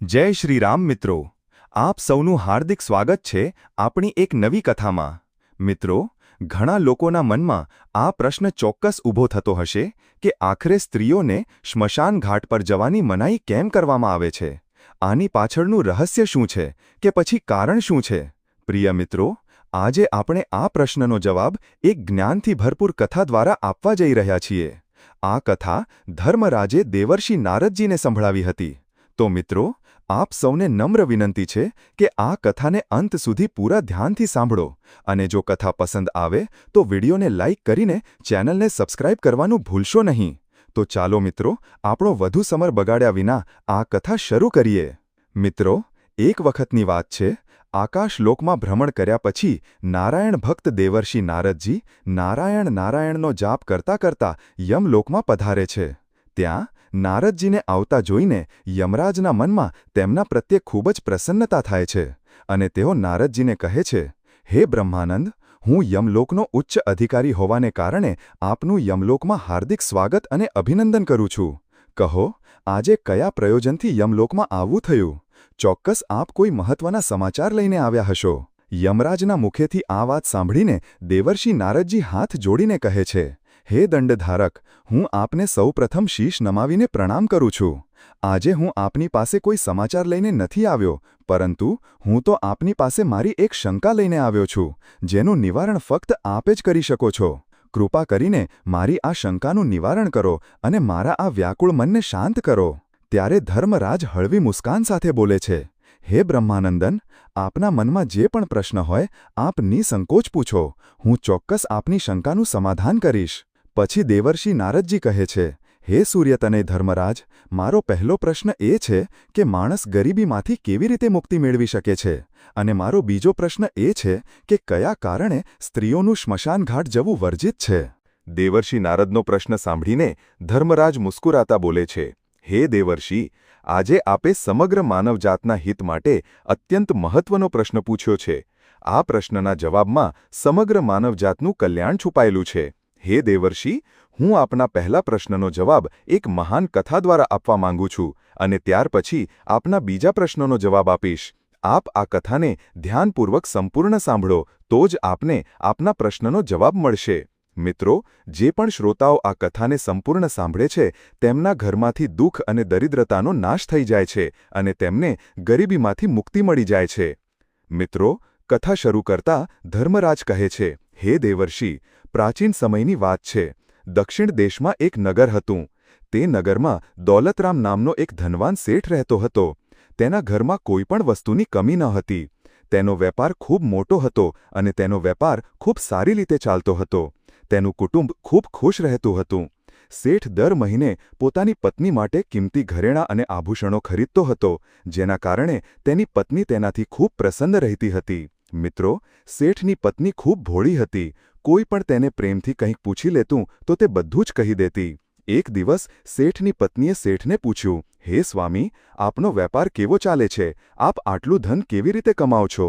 જય શ્રી રામ મિત્રો, આપ સૌનું હાર્દિક સ્વાગત છે આપણી એક નવી કથામાં. મિત્રો, ઘણા લોકોના મનમાં આ પ્રશ્ન ચોક્કસ ઊભો થતો હશે કે આખરે સ્ત્રીઓને સ્મશાન ઘાટ પર જવાની મનાઈ કેમ કરવામાં આવે છે? આની પાછળનું રહસ્ય શું છે કે પછી કારણ શું છે? પ્રિય મિત્રો, આજે આપણે આ પ્રશ્નનો જવાબ એક જ્ઞાનથી ભરપૂર કથા દ્વારા આપવા જઈ રહ્યા છીએ. આ કથા ધર્મરાજે દેવર્ષિ નારદજીને સંભળાવી હતી. તો મિત્રો, આપ સૌને નમ્ર વિનંતી છે કે આ કથાને અંત સુધી પૂરા ધ્યાનથી સાંભળો અને જો કથા પસંદ આવે તો વિડીયોને લાઇક કરીને ચેનલને સબસ્ક્રાઇબ કરવાનું ભૂલશો નહીં. તો ચાલો મિત્રો, આપણો વધુ સમય બગાડ્યા વિના આ કથા શરૂ કરીએ. મિત્રો, એક વખતની વાત છે. આકાશલોકમાં ભ્રમણ કર્યા પછી નારાયણ ભક્ત દેવર્ષિ નારદજી નારાયણ નારાયણનો જાપ કરતા કરતા યમલોકમાં પધારે છે. ત્યાં નારદજીને આવતા જોઈને યમરાજના મનમાં તેમના પ્રત્યે ખૂબ જ પ્રસન્નતા થાય છે અને તેઓ નારદજીને કહે છે, હે બ્રહ્માનંદ, હું યમલોકનો ઉચ્ચ અધિકારી હોવાને કારણે આપનું યમલોકમાં હાર્દિક સ્વાગત અને અભિનંદન કરું છું. કહો, આજે કયા પ્રયોજનથી યમલોકમાં આવવું થયું? ચોક્કસ આપ કોઈ મહત્વના સમાચાર લઈને આવ્યા હશો. યમરાજના મુખેથી આ વાત સાંભળીને દેવર્ષિ નારદજી હાથ જોડીને કહે છે, હે દંડધારક, હું આપને સૌપ્રથમ શીશ નમાવીને પ્રણામ કરું છું. આજે હું આપની પાસે કોઈ સમાચાર લઈને નથી આવ્યો, પરંતુ હું તો આપની પાસે મારી એક શંકા લઈને આવ્યો છું, જેનું નિવારણ ફક્ત આપ જ કરી શકો છો. કૃપા કરીને મારી આ શંકાનું નિવારણ કરો અને મારા આ વ્યાકુળ મનને શાંત કરો. ત્યારે ધર્મરાજ હળવી મુસ્કાન સાથે બોલે છે, હે બ્રહ્માનંદન, આપના મનમાં જે પણ પ્રશ્ન હોય આપ નિસંકોચ પૂછો. હું ચોક્કસ આપની શંકાનું સમાધાન કરીશ. પછી દેવર્ષિ નારદજી કહે છે, હે સૂર્યતનય ધર્મરાજ, મારો પહેલો પ્રશ્ન એ છે કે માણસ ગરીબીમાંથી કેવી રીતે મુક્તિ મેળવી શકે છે? અને મારો બીજો પ્રશ્ન એ છે કે કયા કારણે સ્ત્રીઓનું સ્મશાન ઘાટ જવું વર્જિત છે? દેવર્ષિ નારદનો પ્રશ્ન સાંભળીને ધર્મરાજ મુસ્કુરાતા બોલે છે, હે દેવર્ષિ, આજે આપે સમગ્ર માનવજાતના હિત માટે અત્યંત મહત્વનો પ્રશ્ન પૂછ્યો છે. આ પ્રશ્નના જવાબમાં સમગ્ર માનવજાતનું કલ્યાણ છુપાયેલું છે. હે દેવર્ષિ, હું આપના પહેલા પ્રશ્નનો જવાબ એક મહાન કથા દ્વારા આપવા માંગુ છું અને ત્યાર પછી આપના બીજા પ્રશ્નનો જવાબ આપીશ. આપ આ કથાને ધ્યાનપૂર્વક સંપૂર્ણ સાંભળો તો જ આપને આપના પ્રશ્નનો જવાબ મળશે. મિત્રો, જે પણ શ્રોતાઓ આ કથાને સંપૂર્ણ સાંભળે છે તેમના ઘરમાંથી દુઃખ અને દરિદ્રતાનો નાશ થઈ જાય છે અને તેમને ગરીબીમાંથી મુક્તિ મળી જાય છે. મિત્રો, કથા શરૂ કરતા ધર્મરાજ કહે છે, હે દેવર્ષિ, પ્રાચીન સમયની વાત છે. દક્ષિણ દેશમાં એક નગર હતું. તે નગરમાં દોલતરામ નામનો એક ધનવાન શેઠ રહેતો હતો. તેના ઘરમાં કોઈ પણ વસ્તુની કમી ન હતી. તેનો વેપાર ખૂબ મોટો હતો અને તેનો વેપાર ખૂબ સારી રીતે ચાલતો હતો. તેનું કુટુંબ ખૂબ ખુશ રહેતું હતું. શેઠ દર મહિને પોતાની પત્ની માટે કિંમતી ઘરેણાં અને આભૂષણો ખરીદતો હતો, જેના કારણે તેની પત્ની તેનાથી ખૂબ પ્રસન્ન રહેતી હતી. મિત્રો, શેઠની પત્ની ખૂબ ભોળી હતી. કોઈ પણ તેને પ્રેમથી કંઈક પૂછી લેતું તો તે બધું જ કહી દેતી. એક દિવસ શેઠની પત્નીએ શેઠને પૂછ્યું, હે સ્વામી, આપનો વેપાર કેવો ચાલે છે? આપ આટલું ધન કેવી રીતે કમાઓ છો?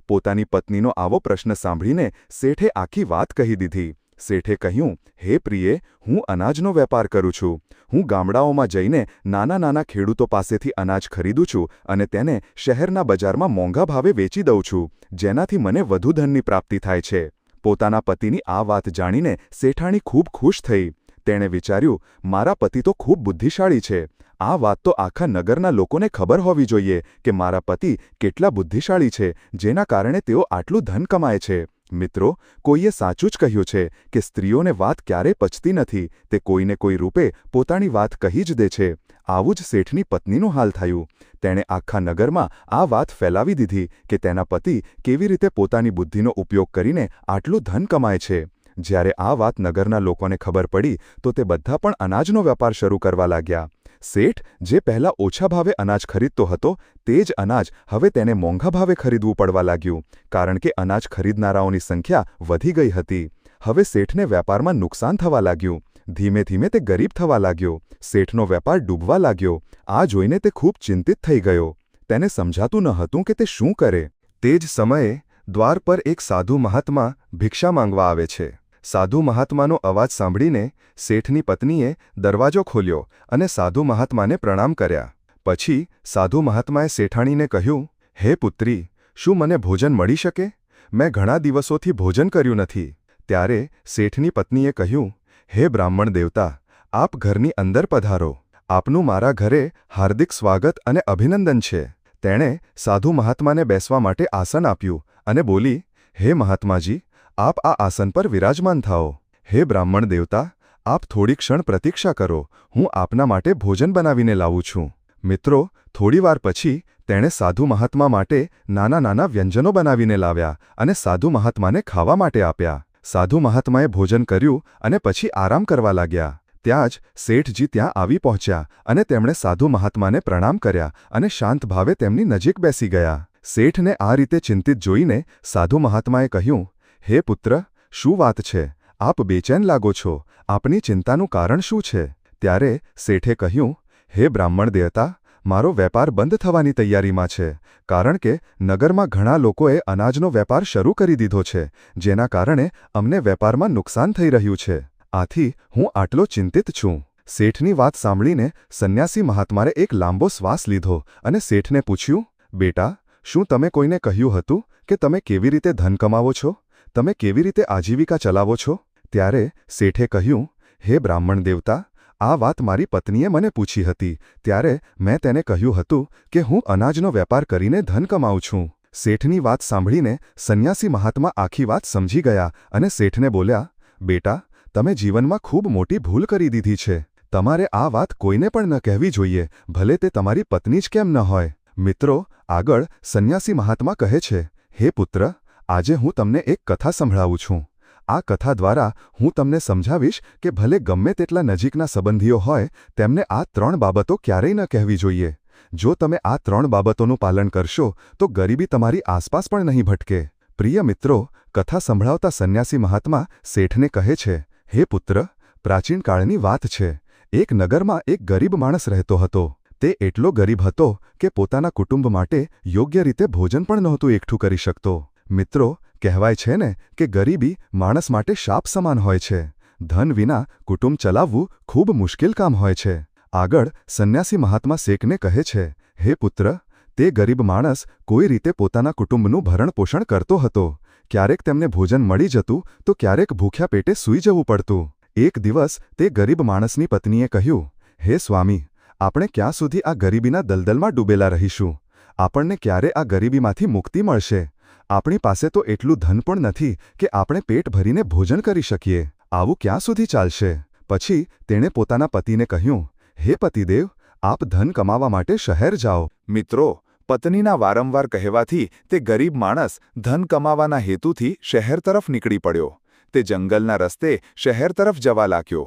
પોતાની પત્નીનો આવો પ્રશ્ન સાંભળીને શેઠે આખી વાત કહી દીધી. શેઠે કહ્યું, હે પ્રિયે, હું અનાજનો વેપાર કરું છું. હું ગામડાઓમાં જઈને નાના નાના ખેડૂતો પાસેથી અનાજ ખરીદું છું અને તેને શહેરના બજારમાં મોંઘા ભાવે વેચી દઉં છું, જેનાથી મને વધુ ધનની પ્રાપ્તિ થાય છે. પોતાના પતિની આ વાત જાણીને શેઠાણી ખૂબ ખુશ થઈ. તેણે વિચાર્યું, મારા પતિ તો ખૂબ બુદ્ધિશાળી છે. આ વાત તો આખા નગરના લોકોને ખબર હોવી જોઈએ કે મારા પતિ કેટલા બુદ્ધિશાળી છે, જેના કારણે તેઓ આટલું ધન કમાય છે. મિત્રો, કોઈએ સાચું જ કહ્યું છે કે સ્ત્રીઓને વાત ક્યારેય પચતી નથી. તે કોઈને કોઈ રૂપે પોતાની વાત કહી જ દે છે. આવું જ શેઠની પત્નીનું હાલ થયું. તેણે આખા નગરમાં આ વાત ફેલાવી દીધી કે તેના પતિ કેવી રીતે પોતાની બુદ્ધિનો ઉપયોગ કરીને આટલું ધન કમાય છે. જ્યારે આ વાત નગરના લોકોને ખબર પડી તો તે બધા પણ અનાજનો વેપાર શરૂ કરવા લાગ્યા. શેઠ, જે પહેલાં ઓછા ભાવે અનાજ ખરીદતો હતો, તે જ અનાજ હવે તેને મોંઘા ભાવે ખરીદવું પડવા લાગ્યું, કારણ કે અનાજ ખરીદનારાઓની સંખ્યા વધી ગઈ હતી. હવે શેઠને વેપારમાં નુકસાન થવા લાગ્યું. ધીમે ધીમે તે ગરીબ થવા લાગ્યો. શેઠનો વેપાર ડૂબવા લાગ્યો. આ જોઈને તે ખૂબ ચિંતિત થઈ ગયો. તેને સમજાતું ન હતું કે તે શું કરે. તે જ સમયે દ્વાર પર એક સાધુ મહાત્મા ભિક્ષા માંગવા આવે છે. સાધુ મહાત્માનો અવાજ સાંભળીને શેઠની પત્નીએ દરવાજો ખોલ્યો અને સાધુ મહાત્માને પ્રણામ કર્યા. પછી સાધુ મહાત્માએ શેઠાણીને કહ્યું, હે પુત્રી, શું મને ભોજન મળી શકે? મેં ઘણા દિવસોથી ભોજન કર્યું નથી. ત્યારે શેઠની પત્નીએ કહ્યું, હે બ્રાહ્મણ દેવતા, આપ ઘરની અંદર પધારો. આપનું મારા ઘરે હાર્દિક સ્વાગત અને અભિનંદન છે. તેણે સાધુ મહાત્માને બેસવા માટે આસન આપ્યું અને બોલી, હે મહાત્માજી, આપ આ આસન પર વિરાજમાન થાઓ. હે બ્રાહ્મણ દેવતા, આપ થોડી ક્ષણ પ્રતીક્ષા કરો, હું આપના માટે ભોજન બનાવીને લાવું છું. મિત્રો, થોડીવાર પછી તેણે સાધુ મહાત્મા માટે નાના નાના વ્યંજનો બનાવીને લાવ્યા અને સાધુ મહાત્માને ખાવા માટે આપ્યા. સાધુ મહાત્માએ ભોજન કર્યું અને પછી આરામ કરવા લાગ્યા. ત્યાં જ શેઠજી ત્યાં આવી પહોંચ્યા અને તેમણે સાધુ મહાત્માને પ્રણામ કર્યા અને શાંત ભાવે તેમની નજીક બેસી ગયા. શેઠને આ રીતે ચિંતિત જોઈને સાધુ મહાત્માએ કહ્યું, હે પુત્ર, શું વાત છે? આપ બેચેન લાગો છો. આપની ચિંતાનું કારણ શું છે? ત્યારે શેઠે કહ્યું, હે બ્રાહ્મણ દેવતા, મારો વેપાર બંધ થવાની તૈયારીમાં છે, કારણ કે નગરમાં ઘણા લોકોએ અનાજનો વેપાર શરૂ કરી દીધો છે, જેના કારણે અમને વેપારમાં નુકસાન થઈ રહ્યું છે. આથી હું આટલો ચિંતિત છું. શેઠની વાત સાંભળીને સંન્યાસી મહાત્માએ એક લાંબો શ્વાસ લીધો અને શેઠને પૂછ્યું, બેટા, શું તમે કોઈને કહ્યું હતું કે તમે કેવી રીતે ધન કમાવો છો? તમે કેવી રીતે આજીવિકા ચલાવો છો? ત્યારે શેઠે કહ્યું, હે બ્રાહ્મણ દેવતા, આ વાત મારી પત્નીએ મને પૂછી હતી. ત્યારે મેં તેને કહ્યું હતું કે હું અનાજનો વેપાર કરીને ધન કમાઉં છું. શેઠની વાત સાંભળીને સંન્યાસી મહાત્મા આખી વાત સમજી ગયા અને શેઠને બોલ્યા, બેટા, તમે જીવનમાં ખૂબ મોટી ભૂલ કરી દીધી છે. તમારે આ વાત કોઈને પણ ન કહેવી જોઈએ, ભલે તે તમારી પત્ની જ કેમ ન હોય. મિત્રો, આગળ સંન્યાસી મહાત્મા કહે છે, હે પુત્ર, આજે હું તમને એક કથા સંભળાવું છું. આ કથા દ્વારા હું તમને સમજાવીશ કે ભલે ગમે તેટલા નજીકના સંબંધીઓ હોય, તેમને આ 3 બાબતો ક્યારેય ન કહેવી જોઈએ. જો તમે આ 3 બાબતોનું પાલન કરશો તો ગરીબી તમારી આસપાસ પણ નહીં ભટકે. પ્રિય મિત્રો, કથા સંભળાવતા સંન્યાસી મહાત્મા શેઠને કહે છે, હે પુત્ર, પ્રાચીન કાળની વાત છે. એક નગરમાં એક ગરીબ માણસ રહેતો હતો. તે એટલો ગરીબ હતો કે પોતાના કુટુંબ માટે યોગ્ય રીતે ભોજન પણ નહોતું એકઠું કરી શકતો. મિત્રો, કહેવાય છે ને કે ગરીબી માણસ માટે શાપ સમાન હોય છે. ધન વિના કુટુંબ ચલાવવું ખૂબ મુશ્કેલ કામ હોય છે. આગળ સંન્યાસી મહાત્મા શેઠને કહે છે, હે પુત્ર, તે ગરીબ માણસ કોઈ રીતે પોતાના કુટુંબનું ભરણ પોષણ કરતો હતો. ક્યારેક તેમને ભોજન મળી જતું તો ક્યારેક ભૂખ્યા પેટે સૂઈ જવું પડતું. એક દિવસ તે ગરીબ માણસની પત્નીએ કહ્યું, હે સ્વામી, આપણે ક્યાં સુધી આ ગરીબીના દલદલમાં ડૂબેલા રહીશું? આપણને ક્યારે આ ગરીબીમાંથી મુક્તિ મળશે? આપણી પાસે તો એટલું ધન પણ નથી કે આપણે પેટ ભરીને ભોજન કરી શકીએ. આવું ક્યાં સુધી ચાલશે? પછી તેણે પોતાના પતિને કહ્યું, હે પતિદેવ, આપ ધન કમાવા માટે શહેર જાઓ. મિત્રો, પત્નીના વારંવાર કહેવાથી તે ગરીબ માણસ ધન કમાવાના હેતુથી શહેર તરફ નીકળી પડ્યો. તે જંગલના રસ્તે શહેર તરફ જવા લાગ્યો.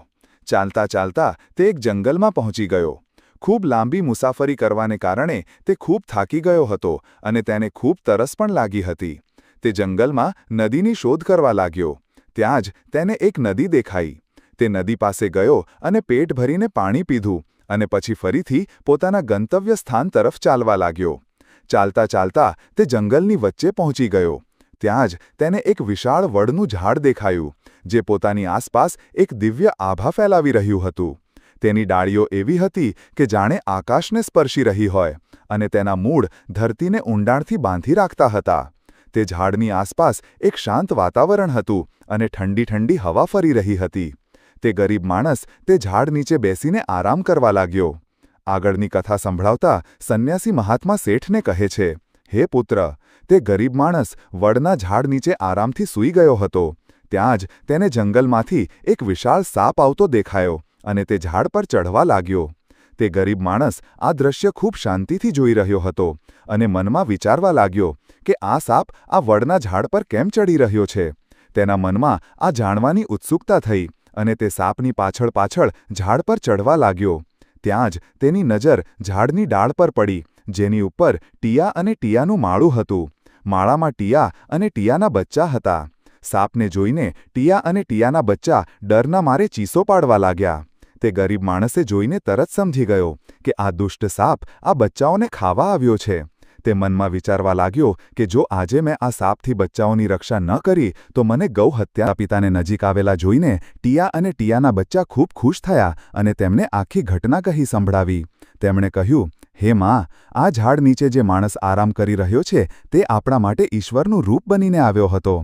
ચાલતા ચાલતા તે એક જંગલમાં પહોંચી ગયો. ખૂબ લાંબી મુસાફરી કરવાને કારણે તે ખૂબ થાકી ગયો હતો અને તેને ખૂબ તરસ પણ લાગી હતી. તે જંગલમાં નદીની શોધ કરવા લાગ્યો. ત્યાં જ તેને એક નદી દેખાઈ. તે નદી પાસે ગયો અને પેટ ભરીને પાણી પીધું અને પછી ફરીથી પોતાના ગંતવ્ય સ્થાન તરફ ચાલવા લાગ્યો. ચાલતા ચાલતા તે જંગલની વચ્ચે પહોંચી ગયો. ત્યાં જ તેને એક વિશાળ વડનું ઝાડ દેખાયું, જે પોતાની આસપાસ એક દિવ્ય આભા ફેલાવી રહ્યું હતું. તેની ડાળીઓ એવી હતી કે જાણે આકાશને સ્પર્શી રહી હોય અને તેના મૂળ ધરતીને ઊંડાણથી બાંધી રાખતા હતા. તે ઝાડની આસપાસ એક શાંત વાતાવરણ હતું અને ઠંડી ઠંડી હવા ફરી રહી હતી. તે ગરીબ માણસ તે ઝાડ નીચે બેસીને આરામ કરવા લાગ્યો. આગળની કથા સંભળાવતા સંન્યાસી મહાત્મા શેઠને કહે છે, હે પુત્ર, તે ગરીબ માણસ વડના ઝાડ નીચે આરામથી સૂઈ ગયો હતો. ત્યાં જ તેને જંગલમાંથી એક વિશાળ સાપ આવતો દેખાયો અને તે ઝાડ પર ચઢવા લાગ્યો. તે ગરીબ માણસ આ દ્રશ્ય ખૂબ શાંતિથી જોઈ રહ્યો હતો અને મનમાં વિચારવા લાગ્યો કે આ સાપ આ વડના ઝાડ પર કેમ ચડી રહ્યો છે. તેના મનમાં આ જાણવાની ઉત્સુકતા થઈ અને તે સાપની પાછળ પાછળ ઝાડ પર ચઢવા લાગ્યો. ત્યાં જ તેની નજર ઝાડની ડાળ પર પડી, જેની ઉપર ટીયા અને ટીયાનું માળું હતું. માળામાં ટીયા અને ટીયાના બચ્ચા હતા. સાપને જોઈને ટીયા અને ટીયાના બચ્ચા ડરના મારે ચીસો પાડવા લાગ્યા. તે ગરીબ માણસે જોઈને તરત સમજી ગયો કે આ દુષ્ટ સાપ આ બચ્ચાઓને ખાવા આવ્યો છે. તે મનમાં વિચારવા લાગ્યો કે જો આજે મેં આ સાપથી બચ્ચાઓની રક્ષા ન કરી તો મને ગૌ હત્યા. પિતાને નજીક આવેલા જોઈને ટીયા અને ટીયાના બચ્ચા ખૂબ ખુશ થયા અને તેમને આખી ઘટના કહી સંભળાવી. તેમણે કહ્યું, હે માં, આ ઝાડ નીચે જે માણસ આરામ કરી રહ્યો છે તે આપણા માટે ઈશ્વરનું રૂપ બનીને આવ્યો હતો.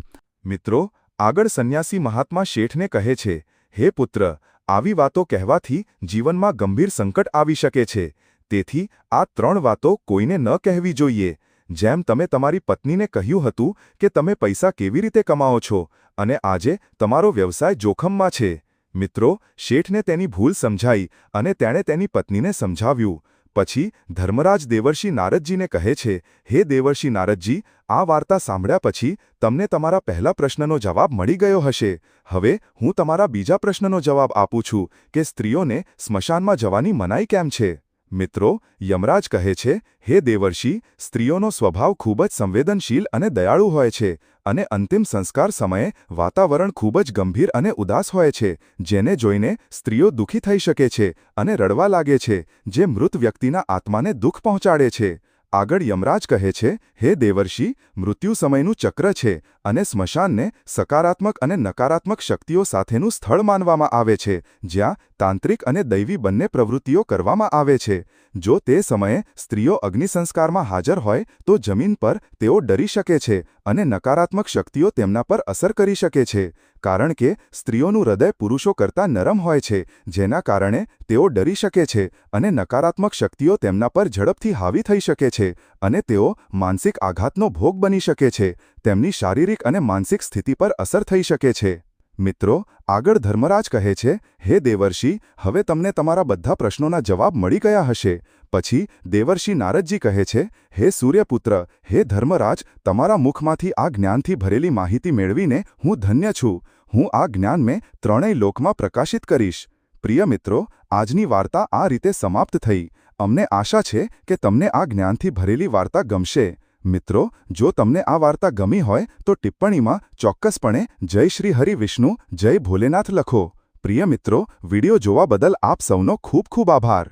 મિત્રો, આગળ સંન્યાસી મહાત્મા શેઠને કહે છે, હે પુત્ર, આવી વાતો કહેવાથી જીવનમાં ગંભીર સંકટ આવી શકે છે. તેથી આ 3 વાતો કોઈને ન કહેવી જોઈએ. જેમ તમે તમારી પત્નીને કહ્યું હતું કે તમે પૈસા કેવી રીતે કમાઓ છો અને આજે તમારો વ્યવસાય જોખમમાં છે. મિત્રો, શેઠને તેની ભૂલ સમજાઈ અને તેણે તેની પત્નીને સમજાવ્યું. પછી ધર્મરાજ દેવર્ષિ નારદજીને કહે છે, હે દેવર્ષિ નારદજી, આ વાર્તા સાંભળ્યા પછી તમને તમારા પહેલા પ્રશ્નનો જવાબ મળી ગયો હશે. હવે હું તમારા બીજા પ્રશ્નનો જવાબ આપું છું કે સ્ત્રીઓને સ્મશાનમાં જવાની મનાઈ કેમ છે. મિત્રો, યમરાજ કહે છે, હે દેવર્ષિ, સ્ત્રીઓનો સ્વભાવ ખૂબ જ સંવેદનશીલ અને દયાળુ હોય છે અને અંતિમ સંસ્કાર સમયે વાતાવરણ ખૂબ જ ગંભીર અને ઉદાસ હોય છે, જેને જોઈને સ્ત્રીઓ દુઃખી થઈ શકે છે અને રડવા લાગે છે, જે મૃત વ્યક્તિના આત્માને દુઃખ પહોંચાડે છે. આગળ યમરાજ કહે છે, હે દેવર્ષિ, મૃત્યુ સમયનું ચક્ર છે અને સ્મશાનને સકારાત્મક અને નકારાત્મક શક્તિઓ સાથેનું સ્થળ માનવામાં આવે છે, જ્યાં તાંત્રિક અને દૈવી બંને પ્રવૃત્તિઓ કરવામાં આવે છે. જો તે સમયે સ્ત્રીઓ અગ્નિસંસ્કારમાં હાજર હોય તો જમીન પર તેઓ ડરી શકે છે અને નકારાત્મક શક્તિઓ તેમના પર અસર કરી શકે છે, કારણ કે સ્ત્રીઓનું હૃદય પુરુષો કરતાં નરમ હોય છે, જેના કારણે તેઓ ડરી શકે છે અને નકારાત્મક શક્તિઓ તેમના પર ઝડપથી હાવી થઈ શકે છે અને તેઓ માનસિક આઘાતનો ભોગ બની શકે છે. તેમની શારીરિક અને માનસિક સ્થિતિ પર અસર થઈ શકે છે. મિત્રો, આગળ ધર્મરાજ કહે છે, હે દેવર્ષિ, હવે તમને તમારા બધા પ્રશ્નોના જવાબ મળી ગયા હશે. પછી દેવર્ષિ નારદજી કહે છે, હે સૂર્યપુત્ર, હે ધર્મરાજ, તમારા મુખમાંથી આ જ્ઞાનથી ભરેલી માહિતી મેળવીને હું ધન્ય છું. હું આ જ્ઞાનને 3ય લોકમાં પ્રકાશિત કરીશ. પ્રિય મિત્રો, આજની વાર્તા આ રીતે સમાપ્ત થઈ. અમને આશા છે કે તમને આ જ્ઞાનથી ભરેલી વાર્તા ગમશે. મિત્રો, જો તમને આ વાર્તા ગમી હોય તો ટિપ્પણીમાં ચોક્કસપણે જય શ્રી હરિ વિષ્ણુ, જય ભોલેનાથ લખો. પ્રિય મિત્રો, વિડિયો જોવા બદલ આપ સૌનો ખૂબ ખૂબ આભાર.